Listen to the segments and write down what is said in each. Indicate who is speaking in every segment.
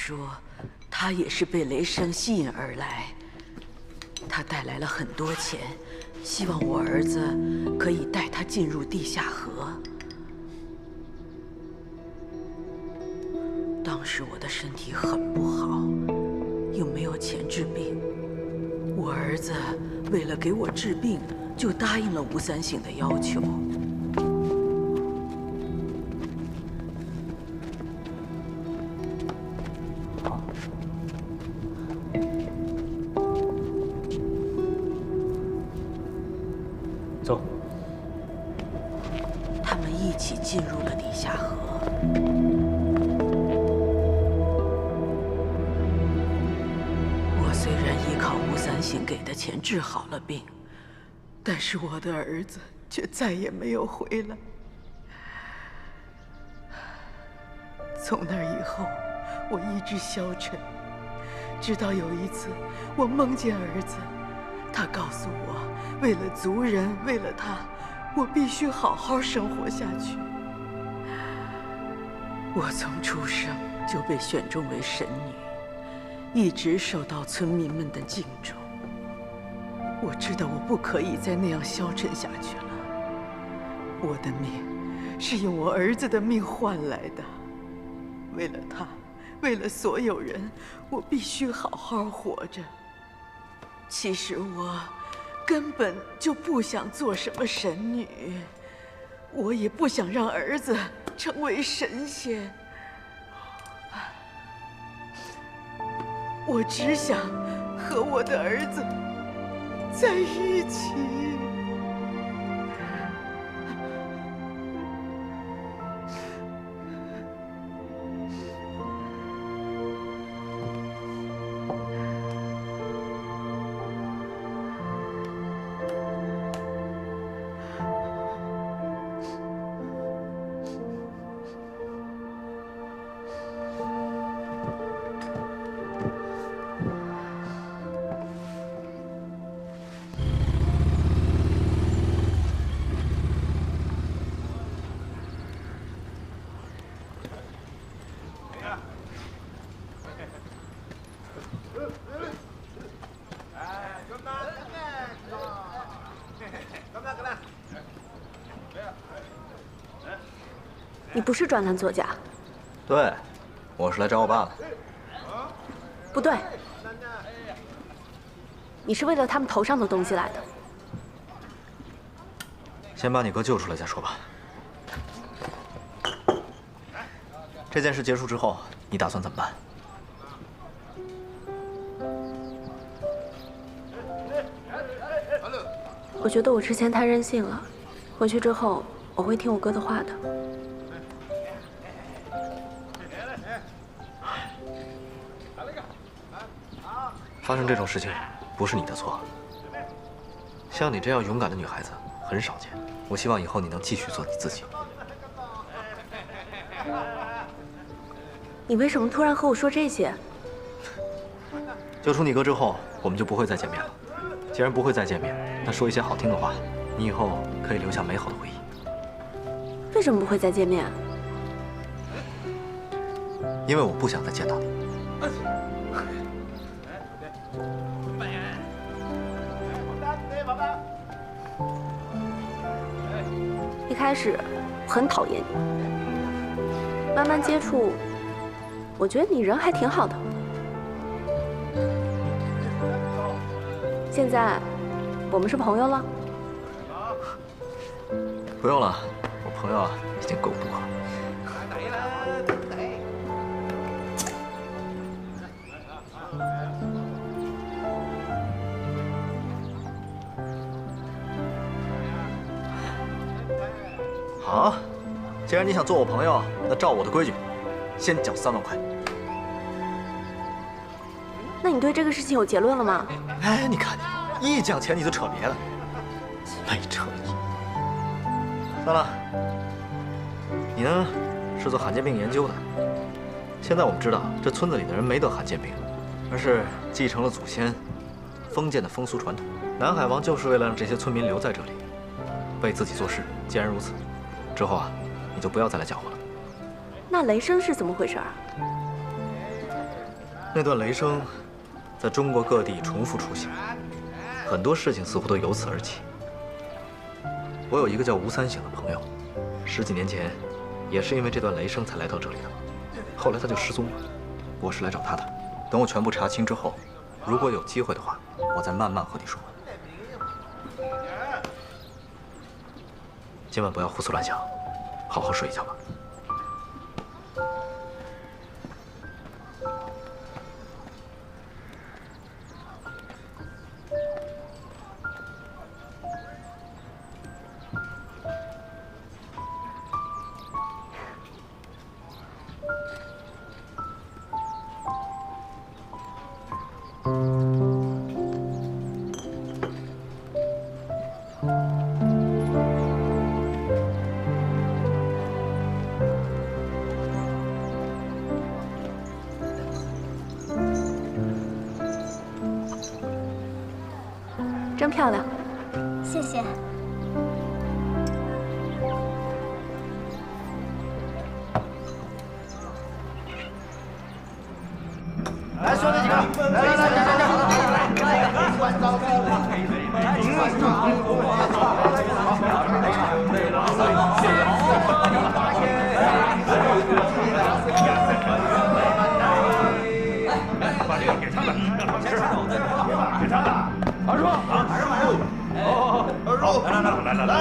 Speaker 1: 说，他也是被雷声吸引而来。他带来了很多钱，希望我儿子可以带他进入地下河。当时我的身体很不好，又没有钱治病。我儿子为了给我治病，就答应了吴三省的要求。
Speaker 2: 走。
Speaker 1: 他们一起进入了地下河。我虽然依靠吴三省给的钱治好了病，但是我的儿子却再也没有回来。从那以后，我一直消沉，直到有一次，我梦见儿子，他告诉我，为了族人，为了他，我必须好好生活下去。我从出生就被选中为神女，一直受到村民们的敬重。我知道我不可以再那样消沉下去了。我的命是用我儿子的命换来的，为了他，为了所有人，我必须好好活着。其实我根本就不想做什么神女，我也不想让儿子成为神仙。我只想和我的儿子在一起。
Speaker 3: 你不是专栏作家？
Speaker 4: 对，我是来找我爸的。
Speaker 3: 不对，你是为了他们头上的东西来的。
Speaker 4: 先把你哥救出来再说吧。这件事结束之后，你打算怎么办？
Speaker 3: 我觉得我之前太任性了，回去之后我会听我哥的话的。
Speaker 4: 发生这种事情不是你的错。像你这样勇敢的女孩子很少见，我希望以后你能继续做你自己。
Speaker 3: 你为什么突然和我说这些？
Speaker 4: 救出你哥之后，我们就不会再见面了。既然不会再见面，那说一些好听的话，你以后可以留下美好的回忆。
Speaker 3: 为什么不会再见面？
Speaker 4: 因为我不想再见到你。
Speaker 3: 一开始我很讨厌你，慢慢接触，我觉得你人还挺好的。现在我们是朋友了？
Speaker 4: 不用了，我朋友已经够多了。好，既然你想做我朋友，那照我的规矩，先缴3万块。
Speaker 3: 那你对这个事情有结论了吗？
Speaker 4: 哎，你看你，一讲钱你就扯别的，没诚意。算了，你呢是做罕见病研究的。现在我们知道，这村子里的人没得罕见病，而是继承了祖先封建的风俗传统。南海王就是为了让这些村民留在这里，为自己做事。既然如此，之后你就不要再来搅和了。
Speaker 3: 那雷声是怎么回事啊？
Speaker 4: 那段雷声在中国各地重复出现，很多事情似乎都由此而起。我有一个叫吴三省的朋友，10几年前也是因为这段雷声才来到这里的，后来他就失踪了。我是来找他的，等我全部查清之后，如果有机会的话，我再慢慢和你说。今晚不要胡思乱想，好好睡一觉吧。
Speaker 3: 真漂亮，
Speaker 5: 谢谢。
Speaker 6: 来，兄弟几个，把这个给他们，让他们吃，给他们。二叔，二叔，来，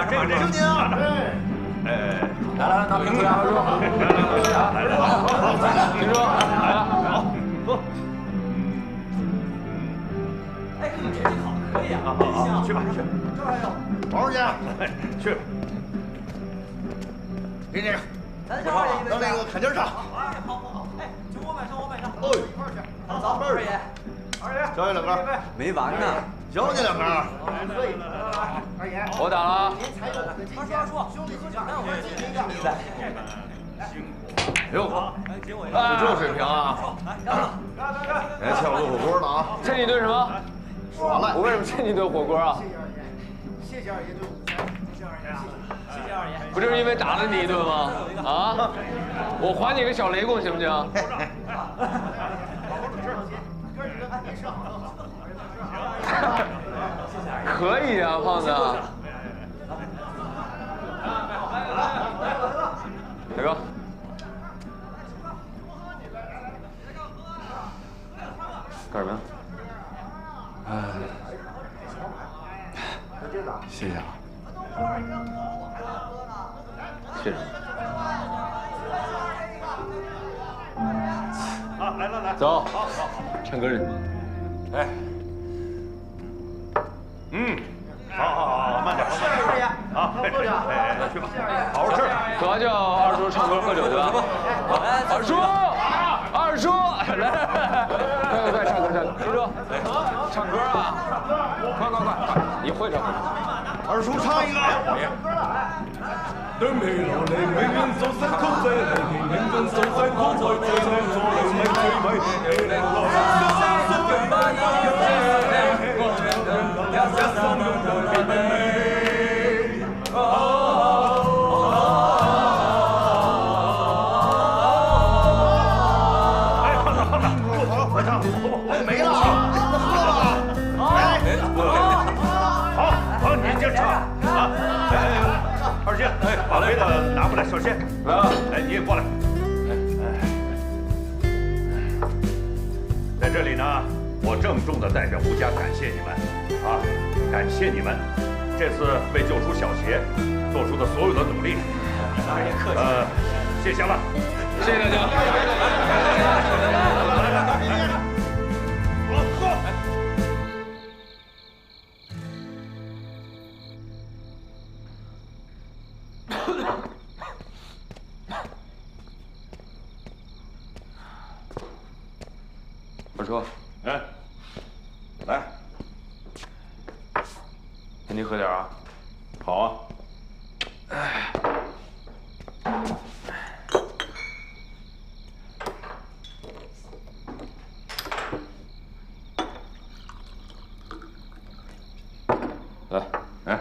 Speaker 6: 这个兄弟啊，来，拿瓶子啊，二叔，来，听说来了，好，喝。哎，这好可以啊，好，去吧，去，这还有，王书记，去。给这个，让那个坎肩上。哎，好，哎，就我买上，哦，一块儿去，走，二爷。小姐两杆，没完呢。小姐两杆，二爷，我打了。二叔，兄弟几个，来，我们进行一个。辛苦。哎呦，就这水平啊！来，欠我顿火锅了啊！
Speaker 7: 欠你顿什么？
Speaker 6: 说完了。
Speaker 7: 我为什么欠你顿火锅啊？
Speaker 6: 谢谢二爷，谢谢二爷，谢谢二爷。
Speaker 7: 不就是因为打了你一顿吗？啊！我还你个小雷公行不行？可以啊，胖子。大哥，干什么呀？
Speaker 6: 谢谢啊。
Speaker 7: 谢谢。
Speaker 2: 啊，来，
Speaker 7: 走，唱歌去。
Speaker 2: 哎，好，慢点，二爷，啊，哎，去吧，好好吃。
Speaker 7: 走啊，叫二叔唱歌喝酒去吧。二叔，来，快唱歌，叔叔，唱歌啊！快，你会唱歌？
Speaker 6: 二叔唱一个。
Speaker 8: 對未來你永遠做新曲這離奇，認真做新曲再做錯你咪最咪你來
Speaker 6: 快唱，没了，那喝吧。好，你接着唱啊！二姐，把杯子拿过来，小谢，来啊！哎，你也过来。在这里呢，我郑重地代表吴家感谢你们，啊，感谢你们这次为救出小邪做出的所有的努力。二爷客气。谢谢了，
Speaker 7: 谢谢大家。二叔，
Speaker 2: 哎，来，
Speaker 7: 给你喝点啊。
Speaker 2: 好啊。
Speaker 7: 来，
Speaker 2: 哎，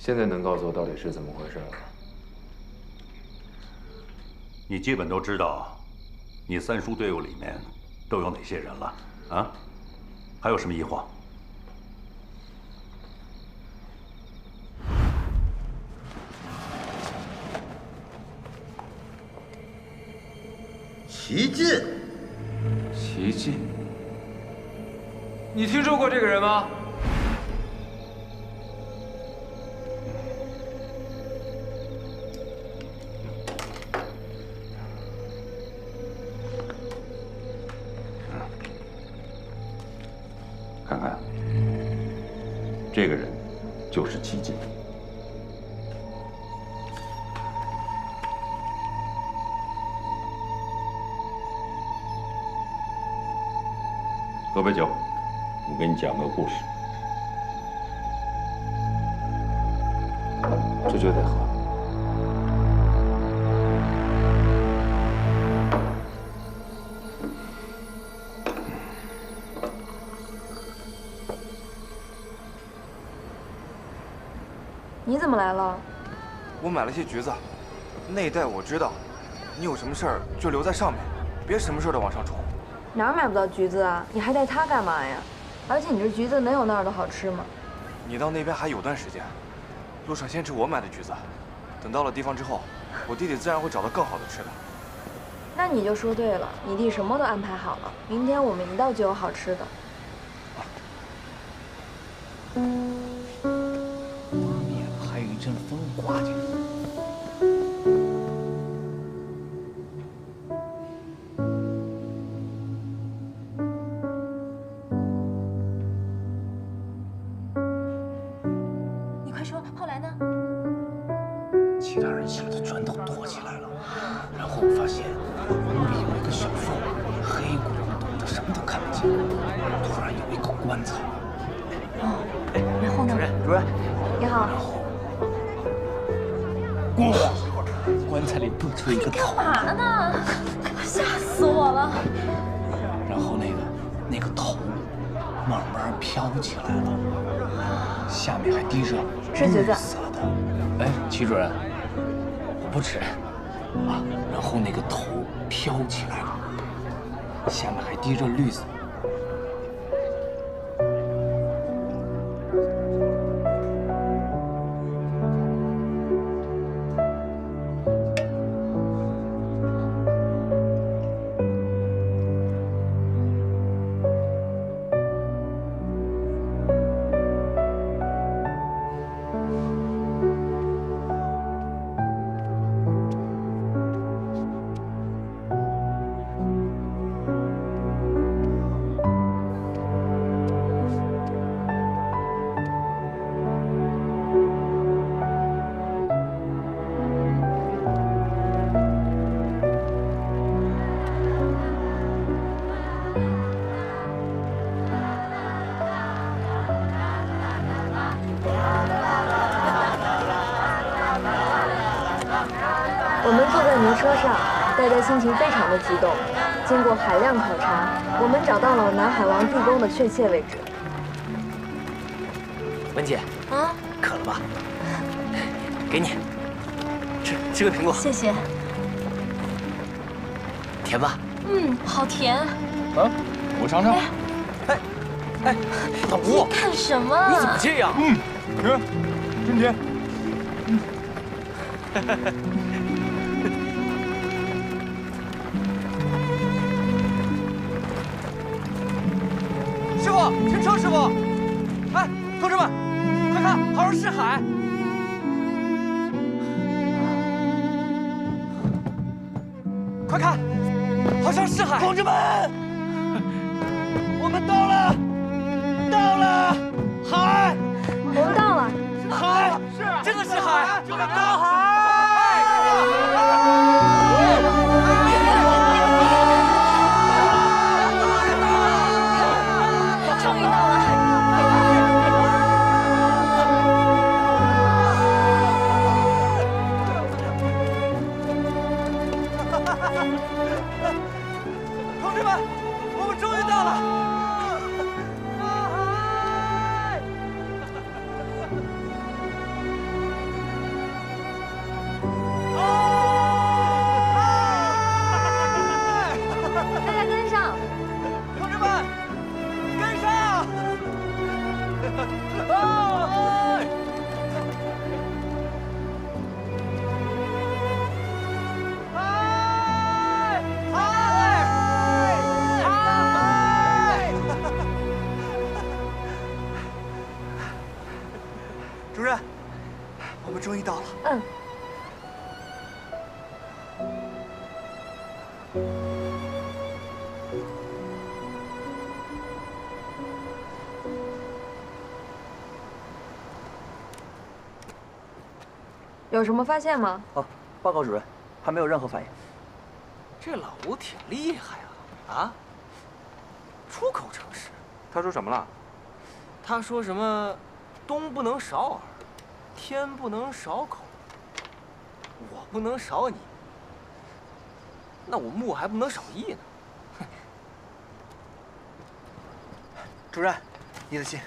Speaker 7: 现在能告诉我到底是怎么回事吗？
Speaker 2: 你基本都知道，你三叔队伍里面都有哪些人了啊？还有什么疑惑？
Speaker 6: 齐晋，
Speaker 7: 齐晋，你听说过这个人吗？
Speaker 2: 看看，这个人就是齐晋。喝杯酒，我给你讲个故事。
Speaker 7: 这就得喝。
Speaker 5: 你怎么来了？
Speaker 9: 我买了些橘子，那一带我知道。你有什么事儿就留在上面，别什么事儿都往上冲。
Speaker 5: 哪儿买不到橘子啊？你还带它干嘛呀？而且你这橘子能有那儿的好吃吗？
Speaker 9: 你到那边还有段时间，路上先吃我买的橘子，等到了地方之后，我弟弟自然会找到更好的吃的。
Speaker 5: 那你就说对了，你弟什么都安排好了，明天我们一到就有好吃的。
Speaker 10: 面还有一阵风刮进来。其他人吓得全都躲起来了，然后我发现屋里有一个小缝，黑咕隆咚的，什么都看不见。突然有一口棺材。
Speaker 5: 哦，然后呢？
Speaker 10: 主任，
Speaker 5: 你好。
Speaker 10: 过来，棺材里蹦出一个头。
Speaker 5: 干嘛呢？吓死我了！
Speaker 10: 然后那个头慢慢飘起来了，下面还滴着绿色的。哎，齐主任。不吃啊！然后那个头飘起来了，下面还滴着绿色。
Speaker 5: 我们坐在牛车上，大家心情非常的激动。经过海量考察，我们找到了南海王地宫的确切位置。
Speaker 10: 文姐，
Speaker 5: 啊，
Speaker 10: 渴了吧？给你，吃个苹果。
Speaker 11: 谢谢。
Speaker 10: 甜吧？
Speaker 11: 嗯，好甜。
Speaker 10: 啊，我尝尝。哎，老吴，
Speaker 11: 干什么？
Speaker 10: 你怎么这样？
Speaker 9: 真甜。
Speaker 4: 师傅，停车！师傅，哎，同志们，快看，好像是海。快看，好像是海。同志们，我们到了，海，
Speaker 5: 我们到了，
Speaker 4: 海，是，真的是海，我们到海。同志们，我们终于到了！
Speaker 5: 有什么发现吗？
Speaker 4: 哦，报告主任，还没有任何反应。
Speaker 11: 这老吴挺厉害啊！啊，出口成诗。
Speaker 9: 他说什么了？
Speaker 11: 他说什么，冬不能少耳，天不能少口，我不能少你，那我木还不能少义呢。哼！
Speaker 4: 主任，你的信。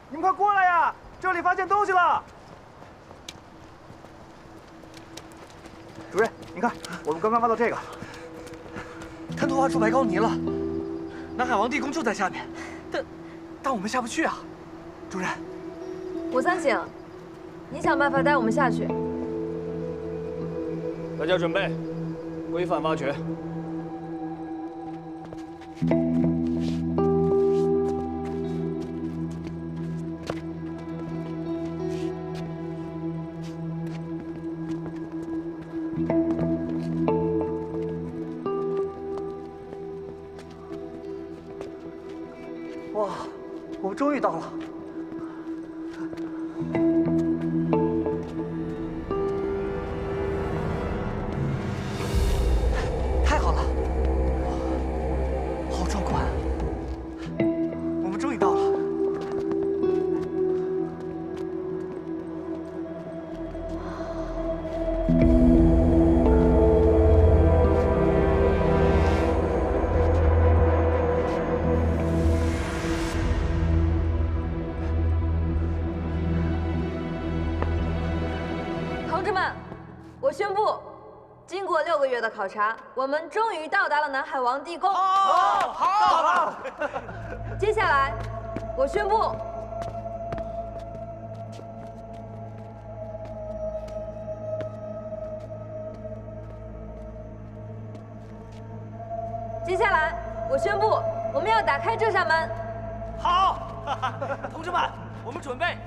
Speaker 6: 你们快过来呀！这里发现东西了。主任，你看，我们刚刚挖到这个，
Speaker 11: 滩头挖出白膏泥了。南海王地宫就在下面，但我们下不去啊。主任，
Speaker 5: 武三省，你想办法带我们下去。
Speaker 10: 大家准备，规范挖掘。
Speaker 6: 哇，我们终于到了！太好了，好壮观！我们终于到了。
Speaker 5: 同志们，我宣布，经过6个月的考察，我们终于到达了南海王地宫。
Speaker 11: 好！
Speaker 5: 接下来，我宣布，我们要打开这扇门。
Speaker 11: 好，同志们，我们准备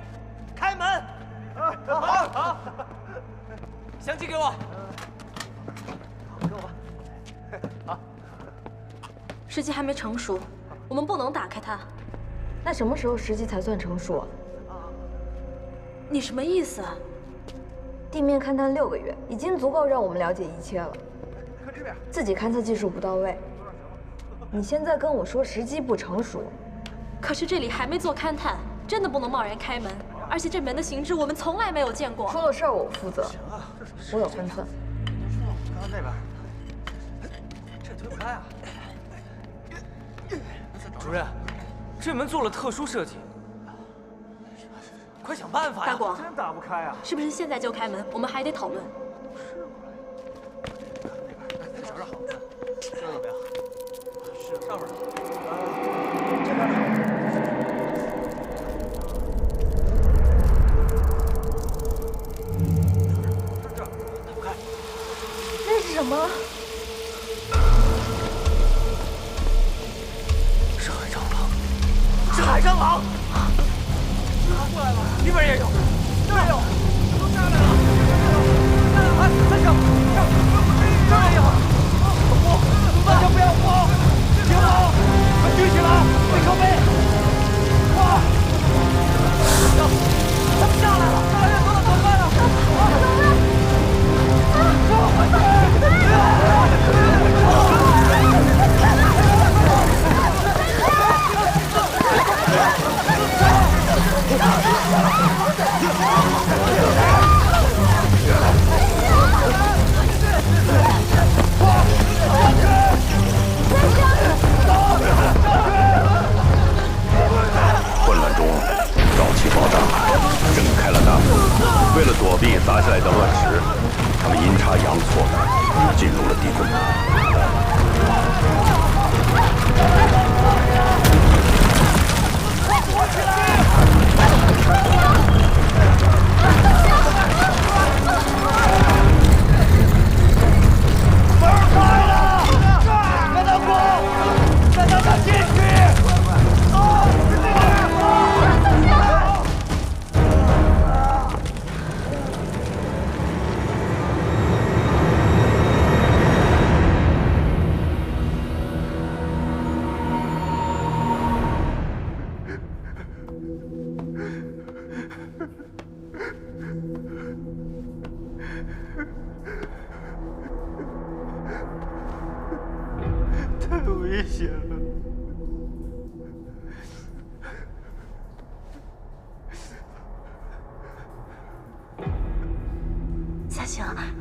Speaker 11: 开门。好。相机给我。
Speaker 6: 给我吧。好。
Speaker 3: 时机还没成熟，我们不能打开它。
Speaker 5: 那什么时候时机才算成熟？
Speaker 3: 你什么意思啊？
Speaker 5: 地面勘探6个月，已经足够让我们了解一切了。
Speaker 6: 看这边。
Speaker 5: 自己勘测技术不到位，你现在跟我说时机不成熟。
Speaker 3: 可是这里还没做勘探，真的不能贸然开门。而且这门的形制我们从来没有见过。
Speaker 5: 出了事儿我负责。我有分寸。
Speaker 6: 看看那边，这推不开啊。
Speaker 11: 主任，这门做了特殊设计，快想办法呀！
Speaker 3: 大广，
Speaker 6: 真打不开啊！
Speaker 3: 是不是现在就开门？我们还得讨论。
Speaker 6: 再找找好的，这怎么样？是上面的。这边的。这打不开。
Speaker 5: 那是什么？
Speaker 11: 是海蟑螂！是海蟑螂！过来了，那边也有，这儿也有，都下来了，下来了，哎，三小，这儿也有，我，大家不要慌，别跑，快举起来，背靠背，哇，他们下来了，下来人多了怎么办啊？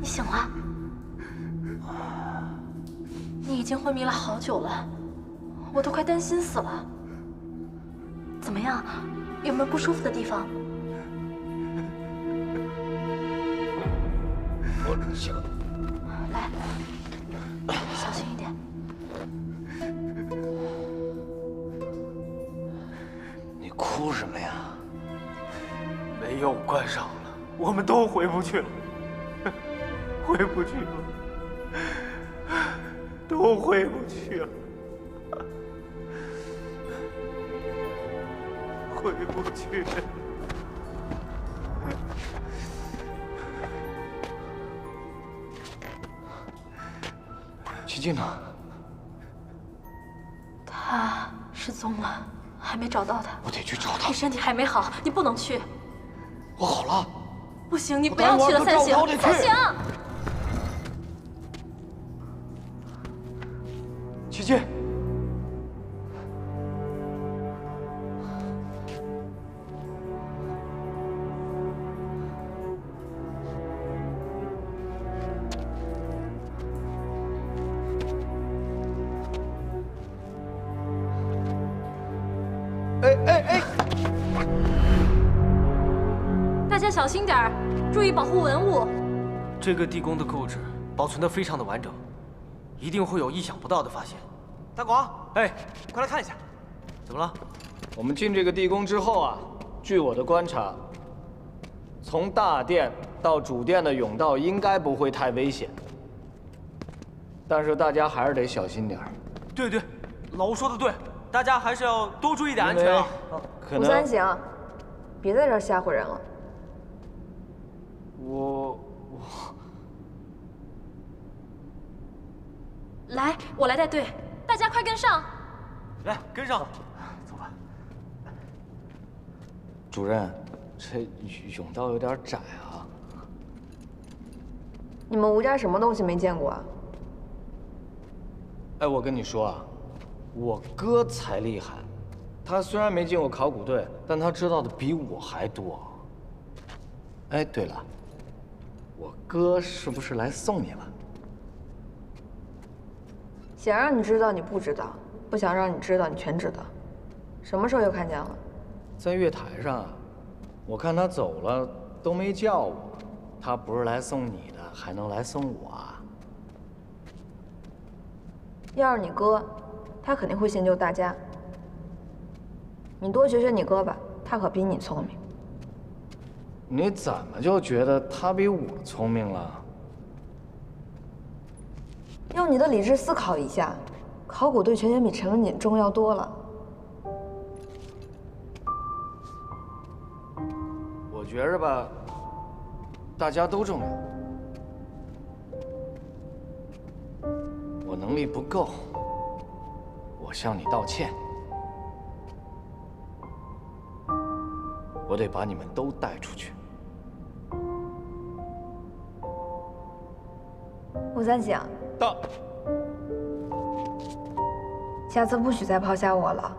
Speaker 5: 你醒了。你已经昏迷了好久了，我都快担心死了。怎么样？有没有不舒服的地方？
Speaker 10: 我醒。
Speaker 5: 来，小心一点。
Speaker 10: 你哭什么呀？
Speaker 11: 没有关上了，我们都回不去了，回不去了，都回不去了，回不去了。
Speaker 10: 齐静呢？
Speaker 5: 他失踪了，还没找到他。
Speaker 10: 我得去找他。
Speaker 5: 你身体还没好，你不能去。
Speaker 10: 我好了。
Speaker 5: 不行，你不要去了，三星。三星。
Speaker 11: 齐静。
Speaker 5: 大家小心点儿，注意保护文物。
Speaker 11: 这个地宫的构置保存得非常的完整，一定会有意想不到的发现。大广，哎，快来看一下，怎么了？
Speaker 10: 我们进这个地宫之后啊，据我的观察，从大殿到主殿的甬道应该不会太危险，但是大家还是得小心点儿。
Speaker 11: 对对，老吴说的对，大家还是要多注意点安全啊。
Speaker 5: 吴三行，别在这儿吓唬人了。来，我来带队，大家快跟上！
Speaker 11: 来，跟上，走吧。
Speaker 10: 主任，这甬道有点窄啊。
Speaker 5: 你们吴家什么东西没见过啊？
Speaker 10: 哎，我跟你说啊，我哥才厉害，他虽然没进过考古队，但他知道的比我还多。哎，对了，我哥是不是来送你了？
Speaker 5: 想让你知道你不知道，不想让你知道你全知道。什么时候又看见了？
Speaker 10: 在月台上，我看他走了都没叫我。他不是来送你的，还能来送我啊？
Speaker 5: 要是你哥，他肯定会先救大家。你多学学你哥吧，他可比你聪明。
Speaker 10: 你怎么就觉得他比我聪明了？
Speaker 5: 用你的理智思考一下，考古队全员比陈文锦重要多了。
Speaker 10: 我觉着吧，大家都重要。我能力不够，我向你道歉。我得把你们都带出去。
Speaker 5: 吴三省，
Speaker 10: 到。
Speaker 5: 下次不许再抛下我了。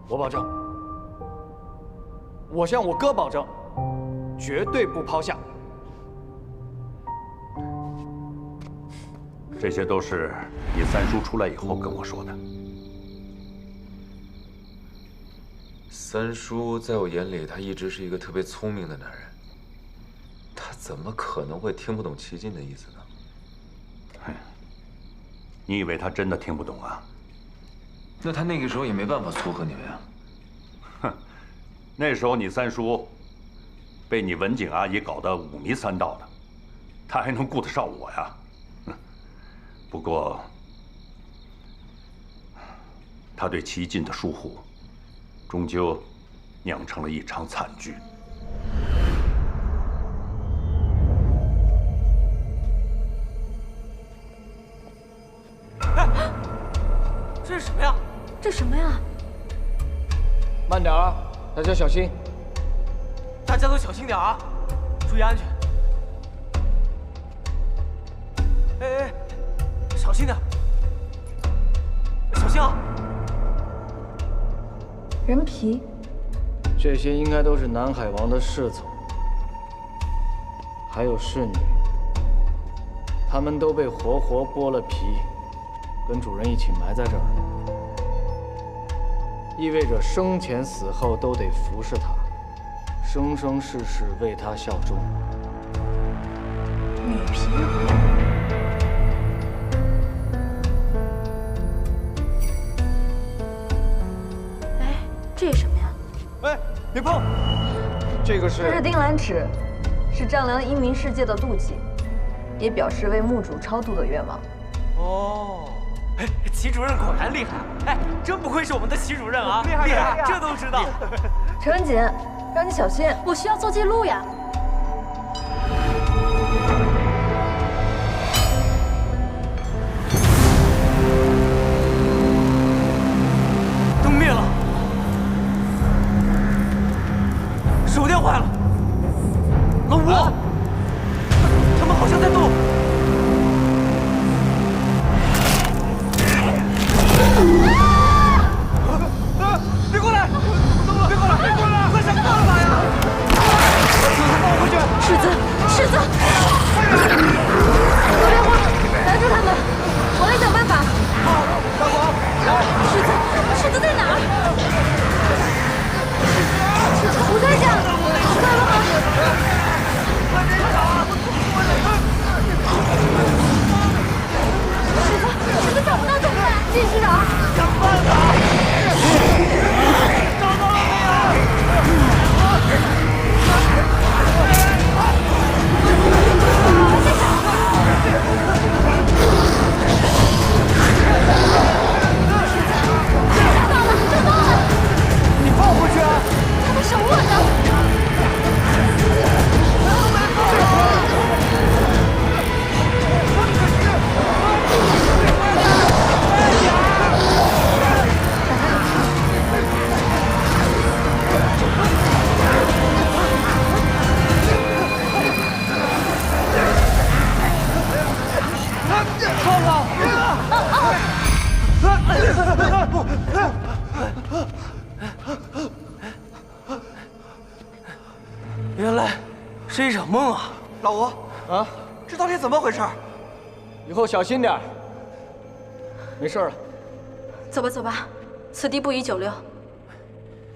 Speaker 10: 我保证。我向我哥保证，绝对不抛下。
Speaker 2: 这些都是你三叔出来以后跟我说的。
Speaker 12: 三叔在我眼里，他一直是一个特别聪明的男人。他怎么可能会听不懂齐晋的意思呢？
Speaker 2: 哼，你以为他真的听不懂啊？
Speaker 12: 那他那个时候也没办法撮合你们呀。
Speaker 2: 哼，那时候你三叔被你文景阿姨搞得五迷三道的，他还能顾得上我呀？不过，他对齐晋的疏忽，终究酿成了一场惨剧。
Speaker 11: 这是什么呀？
Speaker 5: 这什么呀？
Speaker 10: 慢点啊，大家小心。
Speaker 11: 大家都小心点啊，注意安全。哎，小心点，小心啊！
Speaker 5: 人皮，
Speaker 10: 这些应该都是南海王的侍从，还有侍女，他们都被活活剥了皮，跟主人一起埋在这儿，意味着生前死后都得服侍他，生生世世为他效忠。
Speaker 3: 女皮。哎，这是什么呀？
Speaker 11: 哎，别碰！
Speaker 10: 这个
Speaker 5: 这是丁兰尺，是丈量阴冥世界的度计，也表示为墓主超度的愿望。
Speaker 11: 哦，哎，齐主任果然厉害！哎，真不愧是我们的齐主任啊，厉害，这都知道。
Speaker 5: 陈文锦，让你小心，
Speaker 3: 我需要做记录呀。
Speaker 11: 灯灭了，手电坏了，老吴，他们好像在动。别过来！别过来！别过来！快想办法呀！放我回去！
Speaker 3: 世子，世子！
Speaker 5: 说别话，拦住他们！我来想办法。
Speaker 11: 好，大黄，来！
Speaker 3: 世子在哪儿？
Speaker 5: 不在家，在了吗？
Speaker 11: 快别跑！
Speaker 3: 世子找不到怎么办？
Speaker 5: 继续找，
Speaker 11: 想办法！找到了没有？
Speaker 3: 找到了！
Speaker 11: 你放回去啊！
Speaker 3: 他们手握着。
Speaker 11: 原来是一场梦啊！老吴
Speaker 10: 啊，
Speaker 11: 这到底怎么回事？
Speaker 10: 以后小心点。没事了。
Speaker 3: 走吧，走吧，此地不宜久留。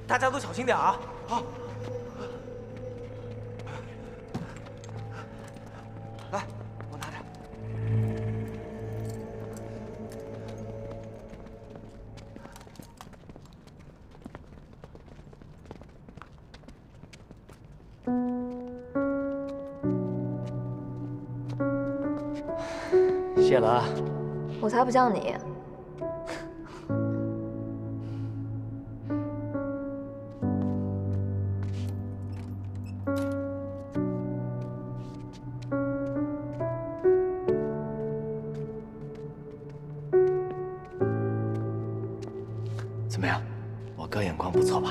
Speaker 11: 大家都小心点啊！好。来，我拿着。
Speaker 10: 谢了啊。
Speaker 5: 我才不像你。
Speaker 10: 怎么样，我哥眼光不错吧？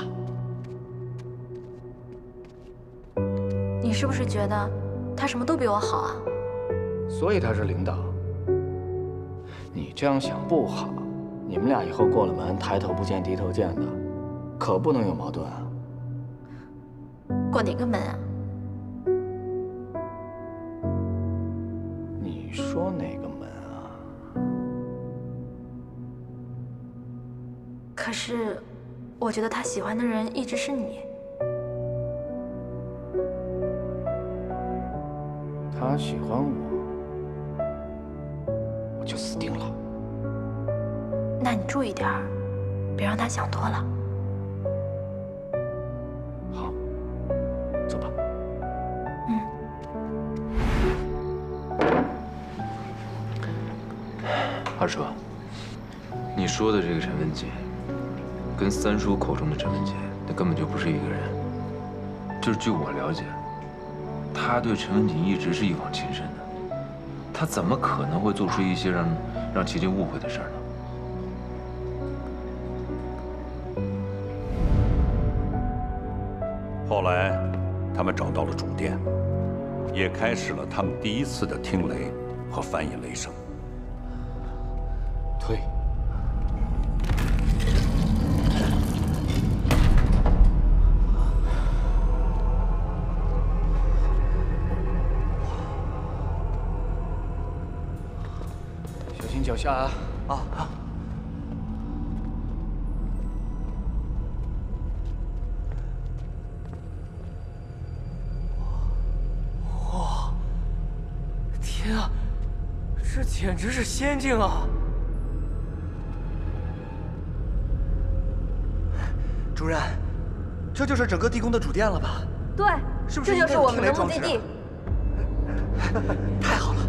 Speaker 3: 你是不是觉得他什么都比我好啊？
Speaker 10: 所以他是领导。你这样想不好，你们俩以后过了门，抬头不见低头见的，可不能有矛盾啊。
Speaker 3: 过哪个门啊？
Speaker 10: 你说哪个门啊？
Speaker 3: 可是，我觉得他喜欢的人一直是你。
Speaker 10: 他喜欢我，我就死定了。
Speaker 3: 那你注意点儿，别让他想多了。
Speaker 10: 好，走吧。
Speaker 12: 二叔，你说的这个陈文杰，跟三叔口中的陈文杰，那根本就不是一个人。就是据我了解，他对陈文锦一直是一往情深的，他怎么可能会做出一些让琪琪误会的事儿呢？
Speaker 2: 后来，他们找到了主殿，也开始了他们第一次的听雷和翻译雷声。
Speaker 10: 推。脚下啊！
Speaker 4: 啊！哇！天啊，这简直是仙境啊！主任，这就是整个地宫的主殿了吧？
Speaker 5: 对，
Speaker 4: 是不是
Speaker 5: 这就是我们的目的地。
Speaker 4: 太好了！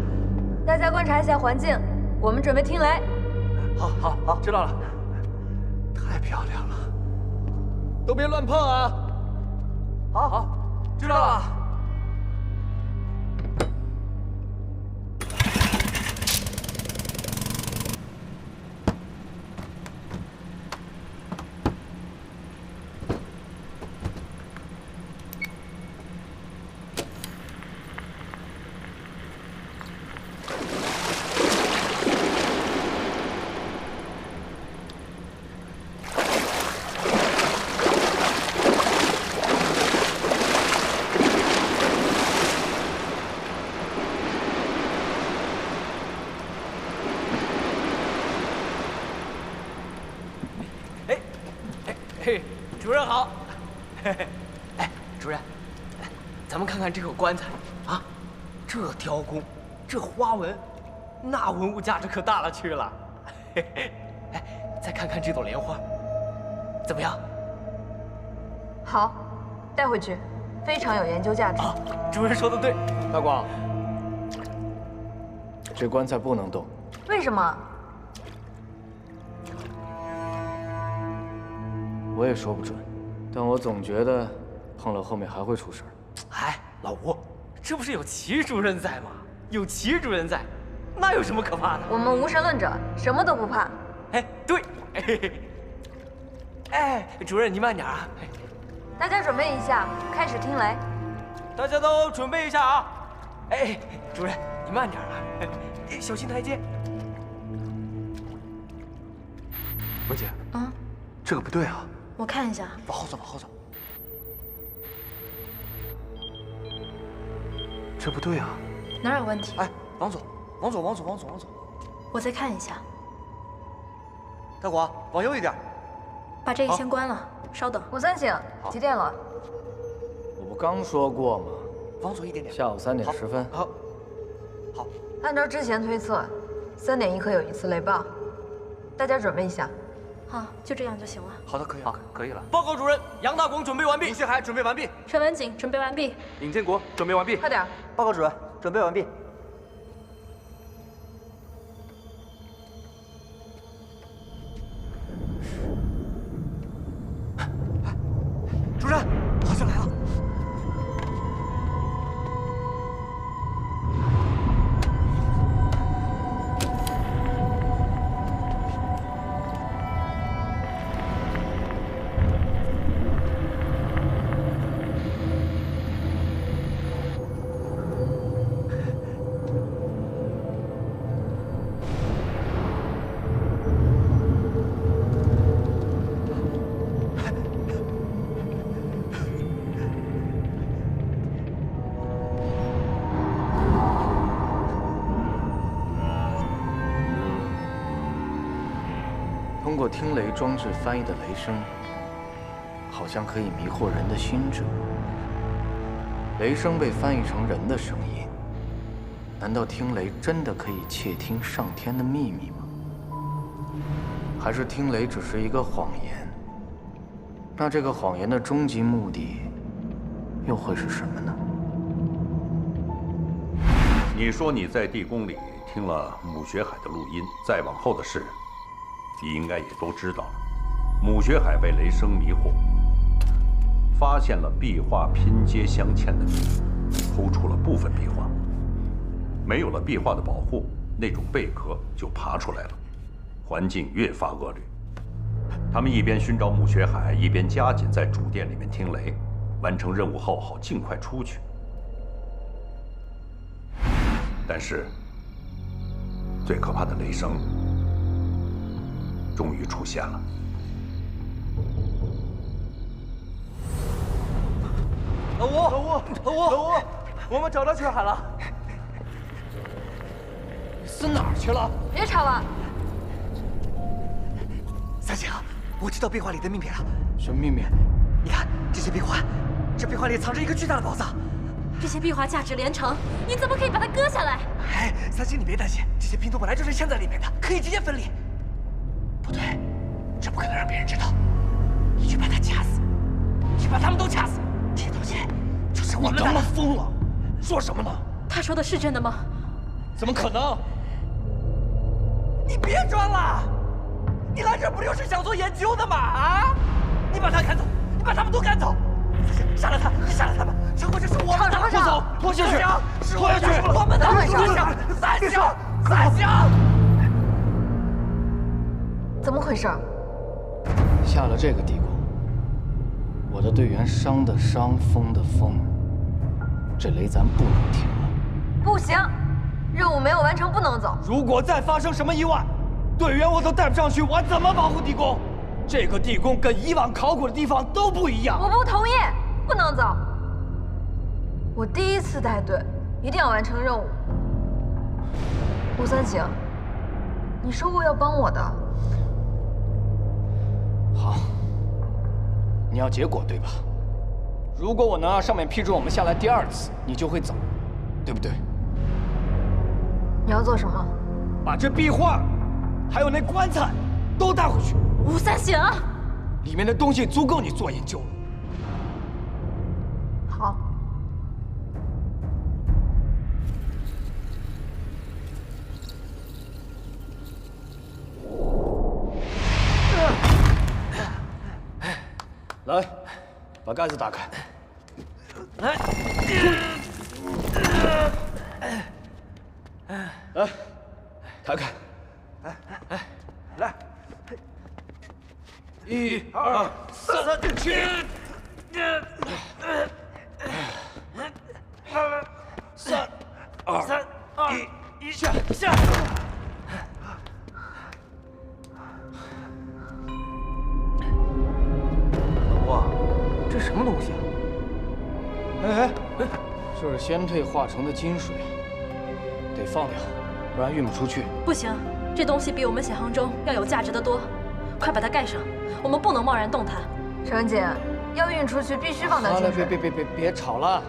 Speaker 5: 大家观察一下环境，我们准备听雷。
Speaker 4: 好，知道了。太漂亮了，都别乱碰啊！好，知道了。嘿，主任好。哎，主任，咱们看看这个棺材啊，这雕工，这花纹，那文物价值可大了去了。哎，再看看这朵莲花，怎么样？
Speaker 5: 好，带回去，非常有研究价值。
Speaker 4: 主任说的对。
Speaker 10: 大广，这棺材不能动。
Speaker 5: 为什么？
Speaker 10: 我也说不准，但我总觉得碰了后面还会出事儿。
Speaker 4: 哎，老吴，这不是有齐主任在吗？有齐主任在，那有什么可怕的？
Speaker 5: 我们无神论者，什么都不怕。
Speaker 4: 哎，对。哎，主任你慢点啊。
Speaker 5: 大家准备一下，开始听雷。
Speaker 4: 大家都准备一下啊。哎，主任你慢点啊，小心台阶。文姐，这个不对啊。
Speaker 5: 我看一下，
Speaker 4: 往后走，往后走。这不对啊，
Speaker 5: 哪有问题？
Speaker 4: 哎，往左，往左，往左，往左，往左。
Speaker 5: 我再看一下。
Speaker 4: 大广，往右一点。
Speaker 5: 把这个先关了，稍等。吴三省，几点了？
Speaker 10: 我不刚说过吗？
Speaker 4: 往左一点点。
Speaker 10: 下午3点10分。
Speaker 4: 好。
Speaker 5: 按照之前推测，3点1刻有一次雷暴，大家准备一下。好，就这样就行了。
Speaker 4: 好的，可以了，可以了。报告主任，杨大广准备完毕，吴谢海准备完毕，
Speaker 5: 陈文景准备完毕，
Speaker 9: 尹建国准备完毕。
Speaker 5: 快点！
Speaker 6: 报告主任，准备完毕。
Speaker 4: 主任，好像来了。
Speaker 10: 通过听雷装置翻译的雷声，好像可以迷惑人的心智。雷声被翻译成人的声音，难道听雷真的可以窃听上天的秘密吗？还是听雷只是一个谎言？那这个谎言的终极目的又会是什么呢？
Speaker 2: 你说你在地宫里听了母学海的录音，再往后的事，你应该也都知道了。母学海被雷声迷惑，发现了壁画拼接镶嵌的秘密，偷出了部分壁画。没有了壁画的保护，那种贝壳就爬出来了，环境越发恶劣。他们一边寻找母学海，一边加紧在主殿里面听雷，完成任务后好尽快出去。但是，最可怕的雷声终于出现了。
Speaker 4: 老吴，我们找到血海了。
Speaker 10: 死哪儿去了？
Speaker 5: 别吵了。
Speaker 11: 三星，我知道壁画里的秘密了。
Speaker 10: 什么秘密？
Speaker 11: 你看这些壁画，这壁画里藏着一个巨大的宝藏。
Speaker 13: 这些壁画价值连城，你怎么可以把它割下来？
Speaker 11: 哎，三星，你别担心，这些拼图本来就是嵌在里面的，可以直接分离。不对，这不可能让别人知道。你去把他掐死，去把他们都掐死。这些东西就是我们的。
Speaker 10: 你他妈疯了！说什么呢？
Speaker 13: 他说的是真的吗？
Speaker 10: 怎么可能？
Speaker 11: 你别装了！你来这不就是想做研究的吗？啊！你把他赶走，你把他们都赶走。杀了他！你杀了他吧！城火这是我们的，
Speaker 10: 不走，拖下去，拖下去！
Speaker 11: 我们的，三星，三星！
Speaker 5: 怎么回事？
Speaker 10: 下了这个地宫，我的队员伤的伤，疯的疯，这雷咱不能停了。
Speaker 5: 不行，任务没有完成，不能走。
Speaker 10: 如果再发生什么意外，队员我都带不上去，我怎么保护地宫？这个地宫跟以往考古的地方都不一样。
Speaker 5: 我不同意，不能走。我第一次带队，一定要完成任务。吴三省，你说过要帮我的。
Speaker 10: 好，你要结果对吧？如果我能让上面批准我们下来第2次，你就会走，对不对？
Speaker 5: 你要做什么？
Speaker 10: 把这壁画，还有那棺材，都带回去。
Speaker 13: 吴三省，
Speaker 10: 里面的东西足够你做研究了。
Speaker 5: 好。
Speaker 10: 来，把盖子打开。
Speaker 11: 来，
Speaker 10: 来，抬开。
Speaker 11: 来
Speaker 10: ，1、2、3，起！ 3、2、1，下！
Speaker 11: 老郭，这什么东西啊？
Speaker 10: 哎，这是先退化成的金水，得放掉，不然运不出去。
Speaker 13: 不行，这东西比我们想象中要有价值的多，快把它盖上，我们不能贸然动它。
Speaker 5: 陈文锦，要运出去必须放掉金水。
Speaker 10: 别吵了。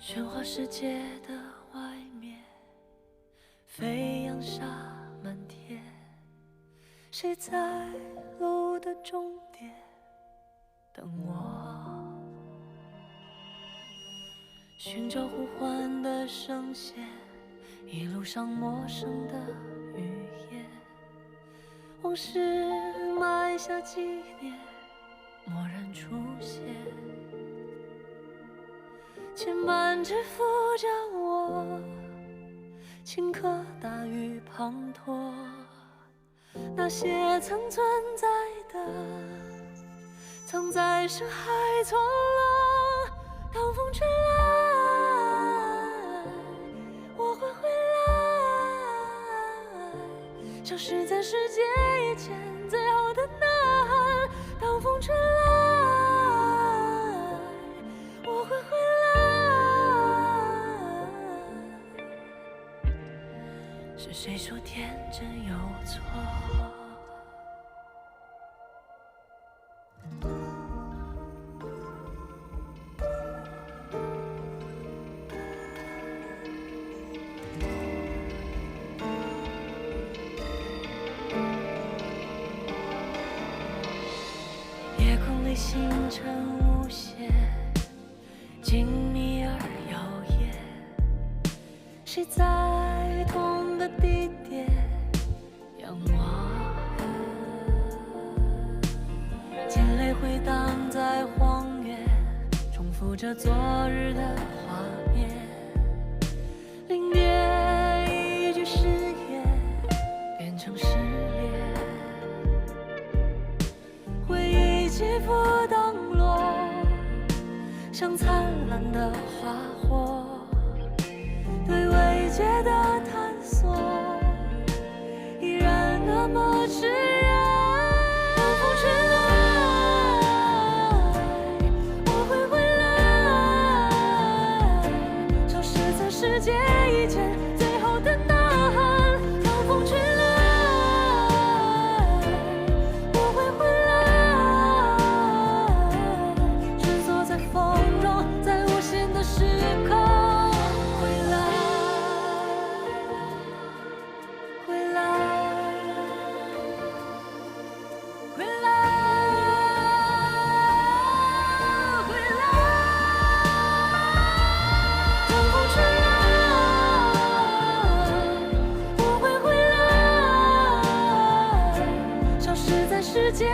Speaker 14: 喧哗世界的外面，飞扬沙满天，谁在路的终点等我？寻找呼唤的声线，一路上陌生的语言，往事埋下纪念，蓦然出现。牵绊着扶着我，顷刻大雨滂沱，那些曾存在的，藏在深海错落。当风吹来，我会回来，消失在世界以前最后的呐喊。当风吹来，我会回来。 是谁说天真有错？夜空里星辰无限，静谧而耀眼。谁在同的地点仰望？惊雷回荡在荒原，重复着昨日的画面。临别一句誓言，变成失恋。回忆起伏荡落，像灿烂的花火，对未解的探索依然那么炽热。当风吹来，我会回来，消失在世界以前最后的呐喊。当风吹来，我会回来，蜷缩在风中，在无限的时空回来，回来，回来，回来。当风吹来，我会回来，消失在世界